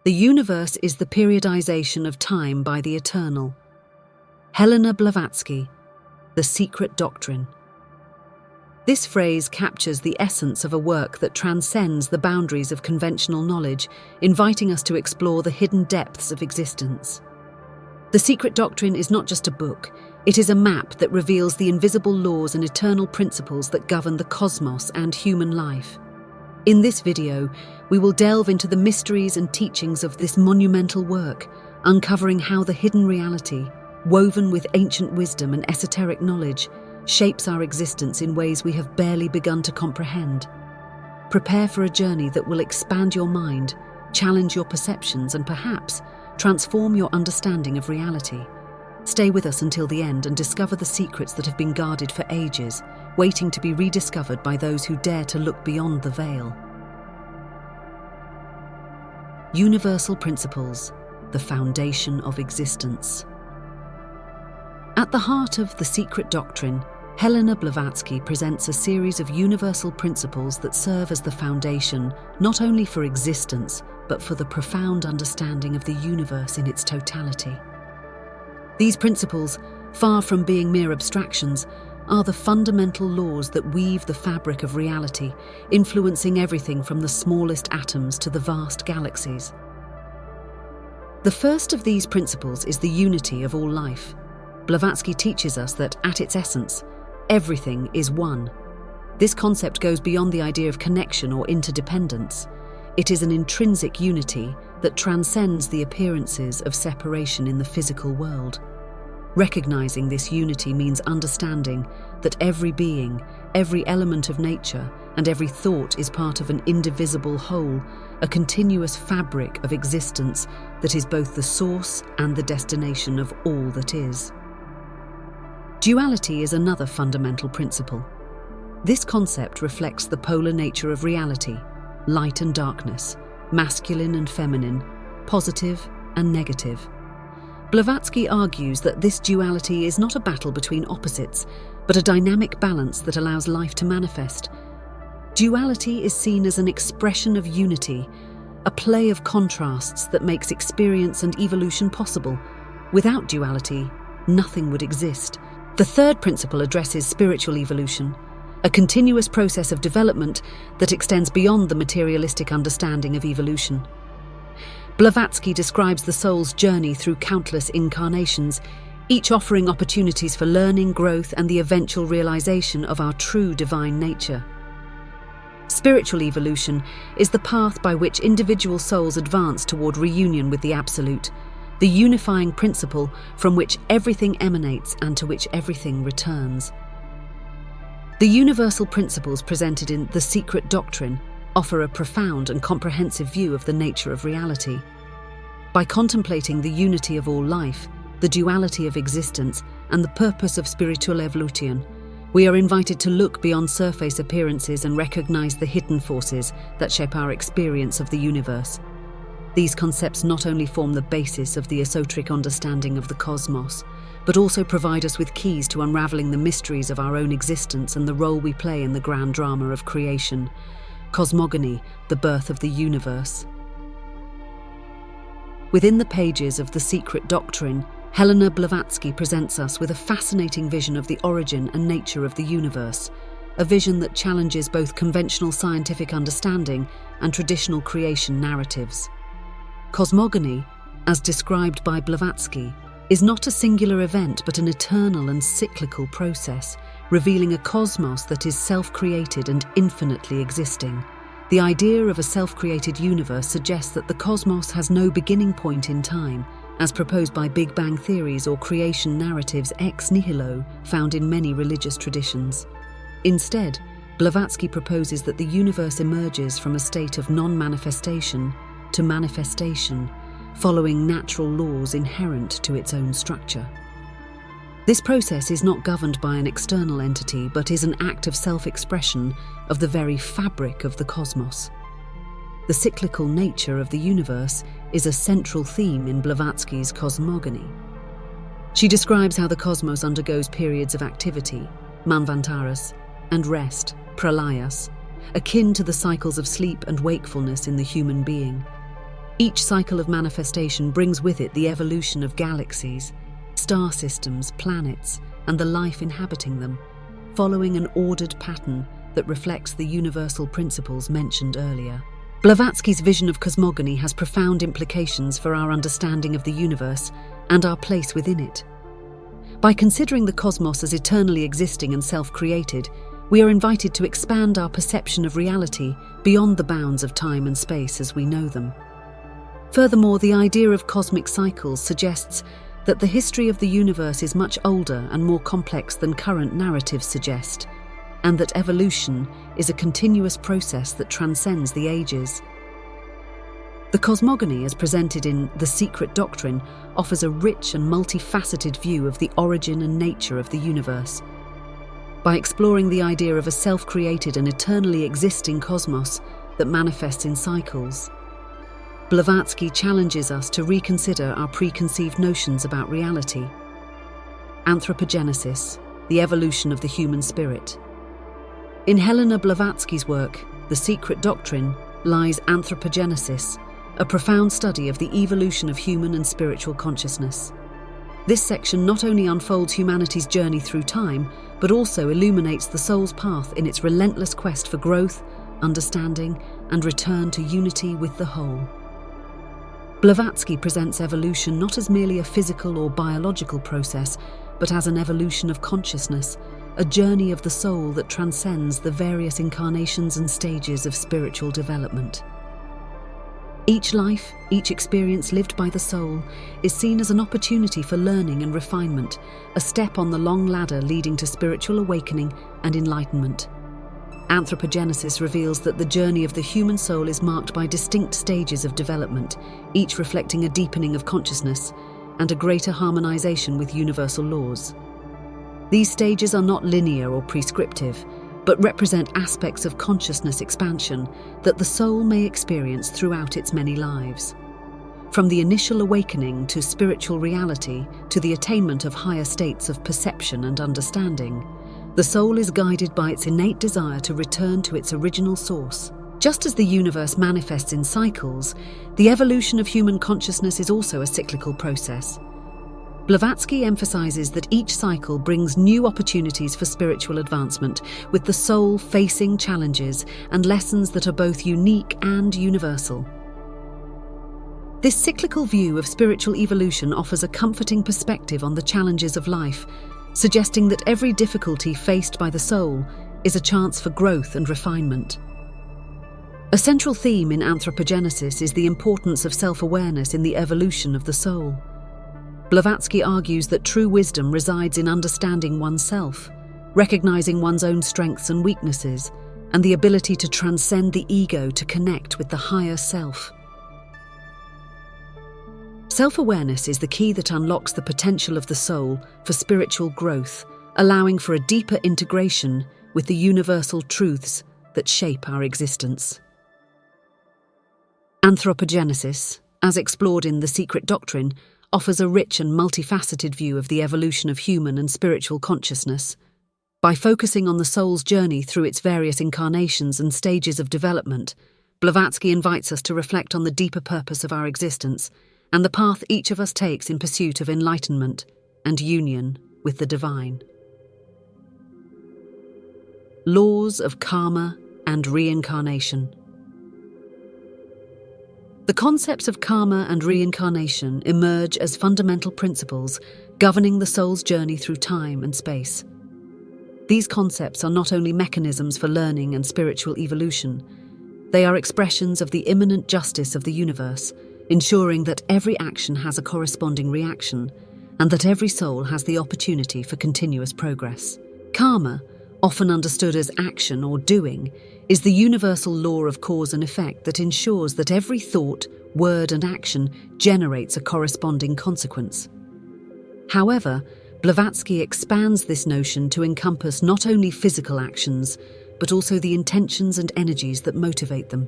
The universe is the periodization of time by the eternal. Helena Blavatsky, The Secret Doctrine. This phrase captures the essence of a work that transcends the boundaries of conventional knowledge, inviting us to explore the hidden depths of existence. The Secret Doctrine is not just a book, it is a map that reveals the invisible laws and eternal principles that govern the cosmos and human life. In this video, we will delve into the mysteries and teachings of this monumental work, uncovering how the hidden reality, woven with ancient wisdom and esoteric knowledge, shapes our existence in ways we have barely begun to comprehend. Prepare for a journey that will expand your mind, challenge your perceptions, and perhaps transform your understanding of reality. Stay with us until the end and discover the secrets that have been guarded for ages, waiting to be rediscovered by those who dare to look beyond the veil. Universal Principles, the Foundation of Existence. At the heart of The Secret Doctrine, Helena Blavatsky presents a series of universal principles that serve as the foundation not only for existence, but for the profound understanding of the universe in its totality. These principles, far from being mere abstractions, are the fundamental laws that weave the fabric of reality, influencing everything from the smallest atoms to the vast galaxies. The first of these principles is the unity of all life. Blavatsky teaches us that, at its essence, everything is one. This concept goes beyond the idea of connection or interdependence. It is an intrinsic unity that transcends the appearances of separation in the physical world. Recognizing this unity means understanding that every being, every element of nature, and every thought is part of an indivisible whole, a continuous fabric of existence that is both the source and the destination of all that is. Duality is another fundamental principle. This concept reflects the polar nature of reality, light and darkness, masculine and feminine, positive and negative. Blavatsky argues that this duality is not a battle between opposites, but a dynamic balance that allows life to manifest. Duality is seen as an expression of unity, a play of contrasts that makes experience and evolution possible. Without duality, nothing would exist. The third principle addresses spiritual evolution, a continuous process of development that extends beyond the materialistic understanding of evolution. Blavatsky describes the soul's journey through countless incarnations, each offering opportunities for learning, growth, and the eventual realization of our true divine nature. Spiritual evolution is the path by which individual souls advance toward reunion with the Absolute, the unifying principle from which everything emanates and to which everything returns. The universal principles presented in The Secret Doctrine offer a profound and comprehensive view of the nature of reality. By contemplating the unity of all life, the duality of existence, and the purpose of spiritual evolution, we are invited to look beyond surface appearances and recognize the hidden forces that shape our experience of the universe. These concepts not only form the basis of the esoteric understanding of the cosmos, but also provide us with keys to unraveling the mysteries of our own existence and the role we play in the grand drama of creation. Cosmogony, the birth of the universe. Within the pages of The Secret Doctrine, Helena Blavatsky presents us with a fascinating vision of the origin and nature of the universe, a vision that challenges both conventional scientific understanding and traditional creation narratives. Cosmogony, as described by Blavatsky, is not a singular event but an eternal and cyclical process, revealing a cosmos that is self-created and infinitely existing. The idea of a self-created universe suggests that the cosmos has no beginning point in time, as proposed by Big Bang theories or creation narratives ex nihilo found in many religious traditions. Instead, Blavatsky proposes that the universe emerges from a state of non-manifestation to manifestation, following natural laws inherent to its own structure. This process is not governed by an external entity, but is an act of self-expression of the very fabric of the cosmos. The cyclical nature of the universe is a central theme in Blavatsky's Cosmogony. She describes how the cosmos undergoes periods of activity, manvantaras, and rest, pralayas, akin to the cycles of sleep and wakefulness in the human being. Each cycle of manifestation brings with it the evolution of galaxies, star systems, planets, and the life inhabiting them, following an ordered pattern that reflects the universal principles mentioned earlier. Blavatsky's vision of cosmogony has profound implications for our understanding of the universe and our place within it. By considering the cosmos as eternally existing and self-created, we are invited to expand our perception of reality beyond the bounds of time and space as we know them. Furthermore, the idea of cosmic cycles suggests that the history of the universe is much older and more complex than current narratives suggest, and that evolution is a continuous process that transcends the ages. The cosmogony, as presented in The Secret Doctrine, offers a rich and multifaceted view of the origin and nature of the universe. By exploring the idea of a self-created and eternally existing cosmos that manifests in cycles, Blavatsky challenges us to reconsider our preconceived notions about reality. Anthropogenesis, the evolution of the human spirit. In Helena Blavatsky's work, The Secret Doctrine, lies anthropogenesis, a profound study of the evolution of human and spiritual consciousness. This section not only unfolds humanity's journey through time, but also illuminates the soul's path in its relentless quest for growth, understanding, and return to unity with the whole. Blavatsky presents evolution not as merely a physical or biological process, but as an evolution of consciousness, a journey of the soul that transcends the various incarnations and stages of spiritual development. Each life, each experience lived by the soul, is seen as an opportunity for learning and refinement, a step on the long ladder leading to spiritual awakening and enlightenment. Anthropogenesis reveals that the journey of the human soul is marked by distinct stages of development, each reflecting a deepening of consciousness and a greater harmonization with universal laws. These stages are not linear or prescriptive, but represent aspects of consciousness expansion that the soul may experience throughout its many lives. From the initial awakening to spiritual reality to the attainment of higher states of perception and understanding, the soul is guided by its innate desire to return to its original source. Just as the universe manifests in cycles, the evolution of human consciousness is also a cyclical process. Blavatsky emphasizes that each cycle brings new opportunities for spiritual advancement, with the soul facing challenges and lessons that are both unique and universal. This cyclical view of spiritual evolution offers a comforting perspective on the challenges of life, suggesting that every difficulty faced by the soul is a chance for growth and refinement. A central theme in anthropogenesis is the importance of self-awareness in the evolution of the soul. Blavatsky argues that true wisdom resides in understanding oneself, recognizing one's own strengths and weaknesses, and the ability to transcend the ego to connect with the higher self. Self-awareness is the key that unlocks the potential of the soul for spiritual growth, allowing for a deeper integration with the universal truths that shape our existence. Anthropogenesis, as explored in The Secret Doctrine, offers a rich and multifaceted view of the evolution of human and spiritual consciousness. By focusing on the soul's journey through its various incarnations and stages of development, Blavatsky invites us to reflect on the deeper purpose of our existence and the path each of us takes in pursuit of enlightenment and union with the divine. Laws of karma and reincarnation. The concepts of karma and reincarnation emerge as fundamental principles governing the soul's journey through time and space. These concepts are not only mechanisms for learning and spiritual evolution, they are expressions of the immanent justice of the universe, ensuring that every action has a corresponding reaction and that every soul has the opportunity for continuous progress. Karma, often understood as action or doing, is the universal law of cause and effect that ensures that every thought, word, and action generates a corresponding consequence. However, Blavatsky expands this notion to encompass not only physical actions, but also the intentions and energies that motivate them.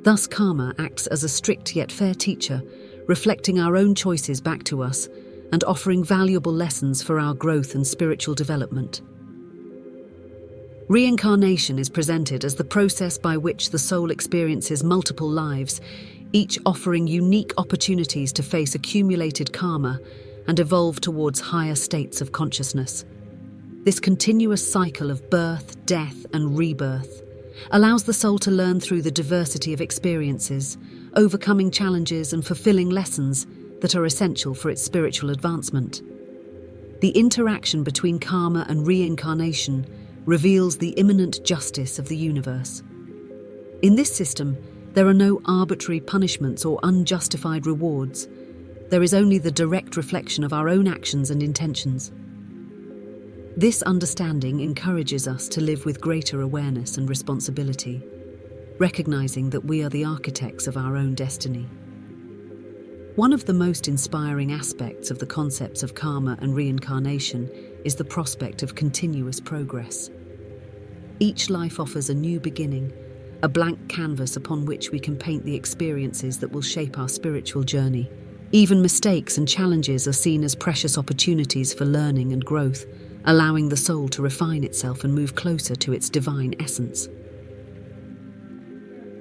Thus, karma acts as a strict yet fair teacher, reflecting our own choices back to us and offering valuable lessons for our growth and spiritual development. Reincarnation is presented as the process by which the soul experiences multiple lives, each offering unique opportunities to face accumulated karma and evolve towards higher states of consciousness. This continuous cycle of birth, death, and rebirth allows the soul to learn through the diversity of experiences, overcoming challenges and fulfilling lessons that are essential for its spiritual advancement. The interaction between karma and reincarnation reveals the immanent justice of the universe. In this system, there are no arbitrary punishments or unjustified rewards. There is only the direct reflection of our own actions and intentions. This understanding encourages us to live with greater awareness and responsibility, recognizing that we are the architects of our own destiny. One of the most inspiring aspects of the concepts of karma and reincarnation is the prospect of continuous progress. Each life offers a new beginning, a blank canvas upon which we can paint the experiences that will shape our spiritual journey. Even mistakes and challenges are seen as precious opportunities for learning and growth, allowing the soul to refine itself and move closer to its divine essence.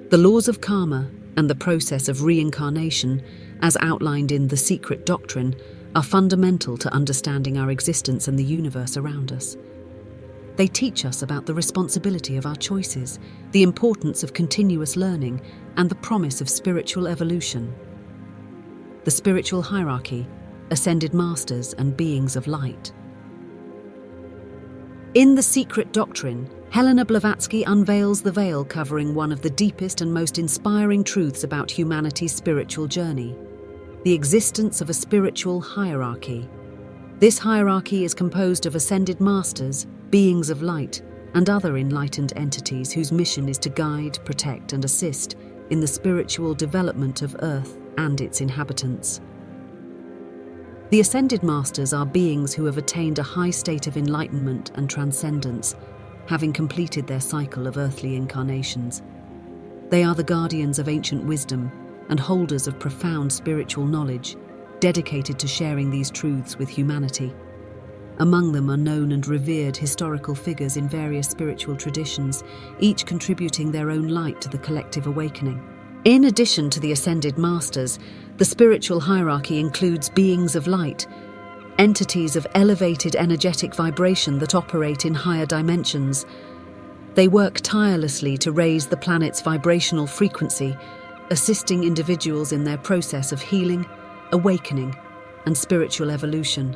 The laws of karma and the process of reincarnation, as outlined in The Secret Doctrine, are fundamental to understanding our existence and the universe around us. They teach us about the responsibility of our choices, the importance of continuous learning, and the promise of spiritual evolution. The spiritual hierarchy, ascended masters, and beings of light. In The Secret Doctrine, Helena Blavatsky unveils the veil covering one of the deepest and most inspiring truths about humanity's spiritual journey: the existence of a spiritual hierarchy. This hierarchy is composed of ascended masters, beings of light, and other enlightened entities whose mission is to guide, protect, and assist in the spiritual development of Earth and its inhabitants. The ascended masters are beings who have attained a high state of enlightenment and transcendence, having completed their cycle of earthly incarnations. They are the guardians of ancient wisdom and holders of profound spiritual knowledge, dedicated to sharing these truths with humanity. Among them are known and revered historical figures in various spiritual traditions, each contributing their own light to the collective awakening. In addition to the ascended masters, the spiritual hierarchy includes beings of light, entities of elevated energetic vibration that operate in higher dimensions. They work tirelessly to raise the planet's vibrational frequency, assisting individuals in their process of healing, awakening, and spiritual evolution.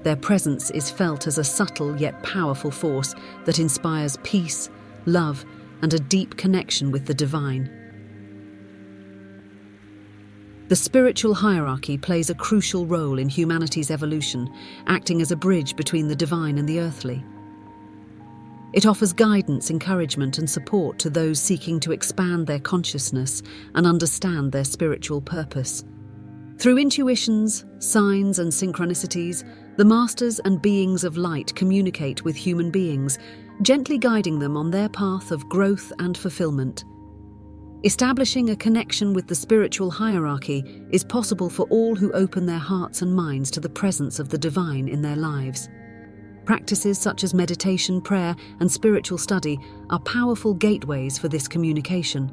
Their presence is felt as a subtle yet powerful force that inspires peace, love, and a deep connection with the divine. The spiritual hierarchy plays a crucial role in humanity's evolution, acting as a bridge between the divine and the earthly. It offers guidance, encouragement, and support to those seeking to expand their consciousness and understand their spiritual purpose. Through intuitions, signs, and synchronicities, the masters and beings of light communicate with human beings, gently guiding them on their path of growth and fulfillment. Establishing a connection with the spiritual hierarchy is possible for all who open their hearts and minds to the presence of the divine in their lives. Practices such as meditation, prayer, and spiritual study are powerful gateways for this communication.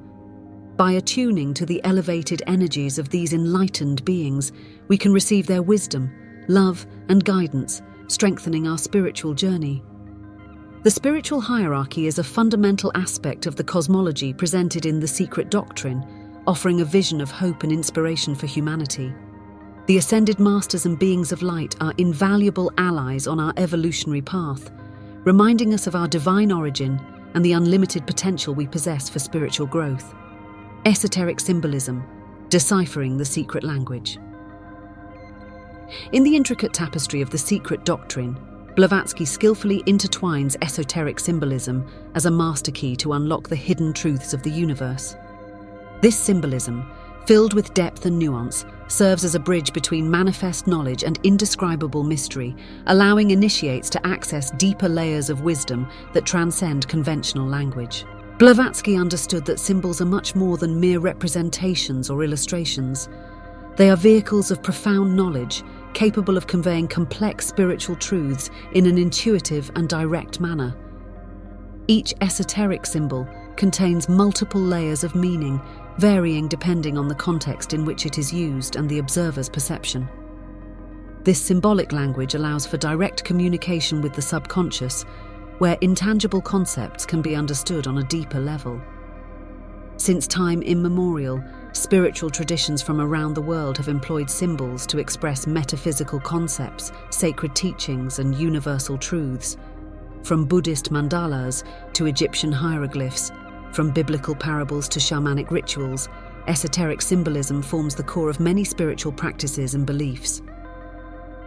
By attuning to the elevated energies of these enlightened beings, we can receive their wisdom, love, and guidance, strengthening our spiritual journey. The spiritual hierarchy is a fundamental aspect of the cosmology presented in The Secret Doctrine, offering a vision of hope and inspiration for humanity. The ascended masters and beings of light are invaluable allies on our evolutionary path, reminding us of our divine origin and the unlimited potential we possess for spiritual growth. Esoteric Symbolism, deciphering the secret language. In the intricate tapestry of The Secret Doctrine, Blavatsky skillfully intertwines esoteric symbolism as a master key to unlock the hidden truths of the universe. This symbolism, filled with depth and nuance, serves as a bridge between manifest knowledge and indescribable mystery, allowing initiates to access deeper layers of wisdom that transcend conventional language. Blavatsky understood that symbols are much more than mere representations or illustrations. They are vehicles of profound knowledge, capable of conveying complex spiritual truths in an intuitive and direct manner. Each esoteric symbol contains multiple layers of meaning, varying depending on the context in which it is used and the observer's perception. This symbolic language allows for direct communication with the subconscious, where intangible concepts can be understood on a deeper level. Since time immemorial, spiritual traditions from around the world have employed symbols to express metaphysical concepts, sacred teachings, and universal truths. From Buddhist mandalas to Egyptian hieroglyphs, from biblical parables to shamanic rituals, esoteric symbolism forms the core of many spiritual practices and beliefs.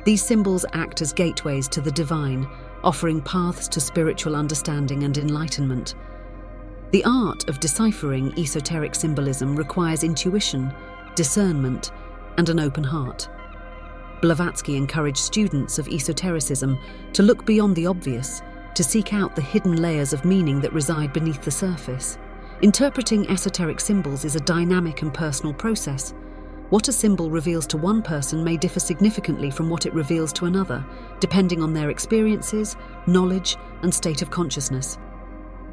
These symbols act as gateways to the divine, offering paths to spiritual understanding and enlightenment. The art of deciphering esoteric symbolism requires intuition, discernment, and an open heart. Blavatsky encouraged students of esotericism to look beyond the obvious, to seek out the hidden layers of meaning that reside beneath the surface. Interpreting esoteric symbols is a dynamic and personal process. What a symbol reveals to one person may differ significantly from what it reveals to another, depending on their experiences, knowledge, and state of consciousness.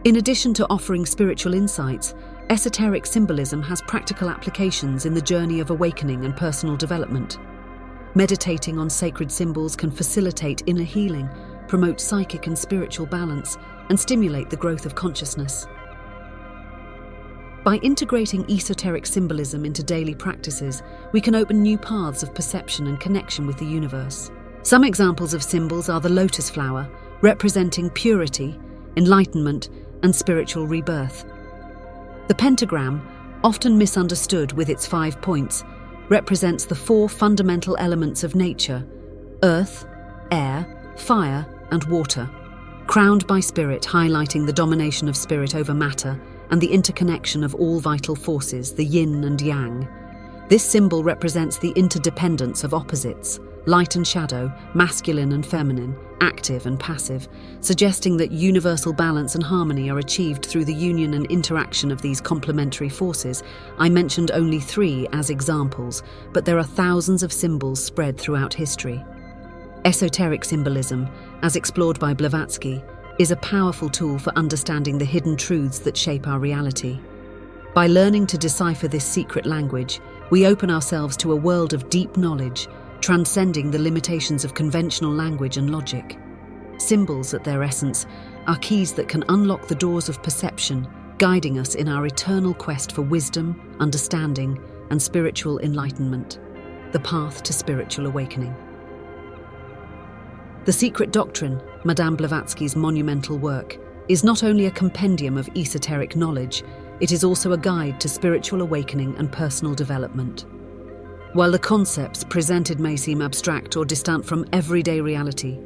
In addition to offering spiritual insights, esoteric symbolism has practical applications in the journey of awakening and personal development. Meditating on sacred symbols can facilitate inner healing, promote psychic and spiritual balance, and stimulate the growth of consciousness. By integrating esoteric symbolism into daily practices, we can open new paths of perception and connection with the universe. Some examples of symbols are the lotus flower, representing purity, enlightenment, and spiritual rebirth. The pentagram, often misunderstood with its 5 points, represents the 4 fundamental elements of nature: earth, air, fire, and water, crowned by spirit, highlighting the domination of spirit over matter and the interconnection of all vital forces, the yin and yang. This symbol represents the interdependence of opposites, light and shadow, masculine and feminine, active and passive, suggesting that universal balance and harmony are achieved through the union and interaction of these complementary forces. I mentioned only 3 as examples, but there are thousands of symbols spread throughout history. Esoteric symbolism, as explored by Blavatsky, is a powerful tool for understanding the hidden truths that shape our reality. By learning to decipher this secret language, we open ourselves to a world of deep knowledge, transcending the limitations of conventional language and logic. Symbols, at their essence, are keys that can unlock the doors of perception, guiding us in our eternal quest for wisdom, understanding, and spiritual enlightenment, the path to spiritual awakening. The Secret Doctrine, Madame Blavatsky's monumental work, is not only a compendium of esoteric knowledge, it is also a guide to spiritual awakening and personal development. While the concepts presented may seem abstract or distant from everyday reality,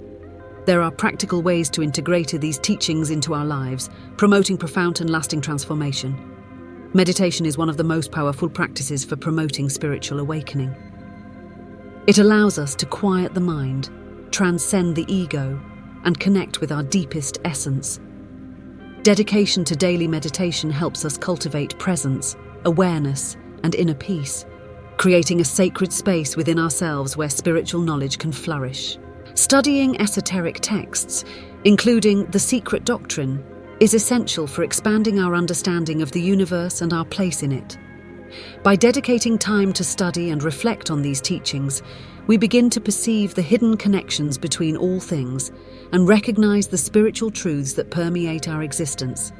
there are practical ways to integrate these teachings into our lives, promoting profound and lasting transformation. Meditation is one of the most powerful practices for promoting spiritual awakening. It allows us to quiet the mind, transcend the ego, and connect with our deepest essence. Dedication to daily meditation helps us cultivate presence, awareness, and inner peace, creating a sacred space within ourselves where spiritual knowledge can flourish. Studying esoteric texts, including The Secret Doctrine, is essential for expanding our understanding of the universe and our place in it. By dedicating time to study and reflect on these teachings, we begin to perceive the hidden connections between all things and recognize the spiritual truths that permeate our existence.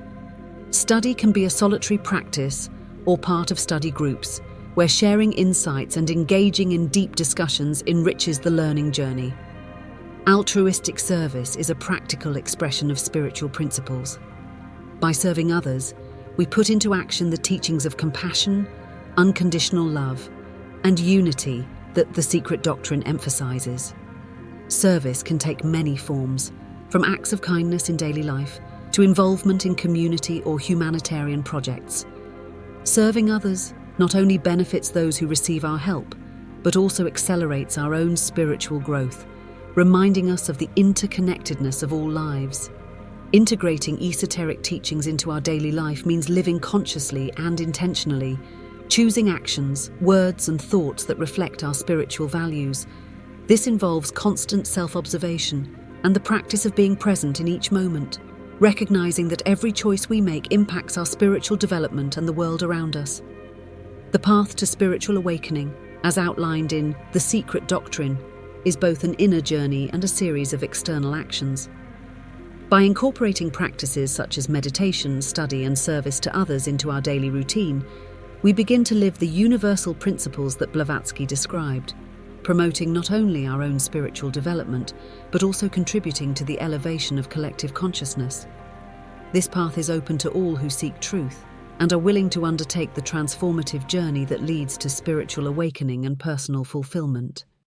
Study can be a solitary practice or part of study groups, where sharing insights and engaging in deep discussions enriches the learning journey. Altruistic service is a practical expression of spiritual principles. By serving others, we put into action the teachings of compassion, unconditional love, and unity that the Secret Doctrine emphasizes. Service can take many forms, from acts of kindness in daily life to involvement in community or humanitarian projects. Serving others not only benefits those who receive our help, but also accelerates our own spiritual growth, reminding us of the interconnectedness of all lives. Integrating esoteric teachings into our daily life means living consciously and intentionally, choosing actions, words, and thoughts that reflect our spiritual values. This involves constant self-observation and the practice of being present in each moment, recognizing that every choice we make impacts our spiritual development and the world around us. The path to spiritual awakening, as outlined in The Secret Doctrine, is both an inner journey and a series of external actions. By incorporating practices such as meditation, study, and service to others into our daily routine, we begin to live the universal principles that Blavatsky described, promoting not only our own spiritual development, but also contributing to the elevation of collective consciousness. This path is open to all who seek truth and are willing to undertake the transformative journey that leads to spiritual awakening and personal fulfillment.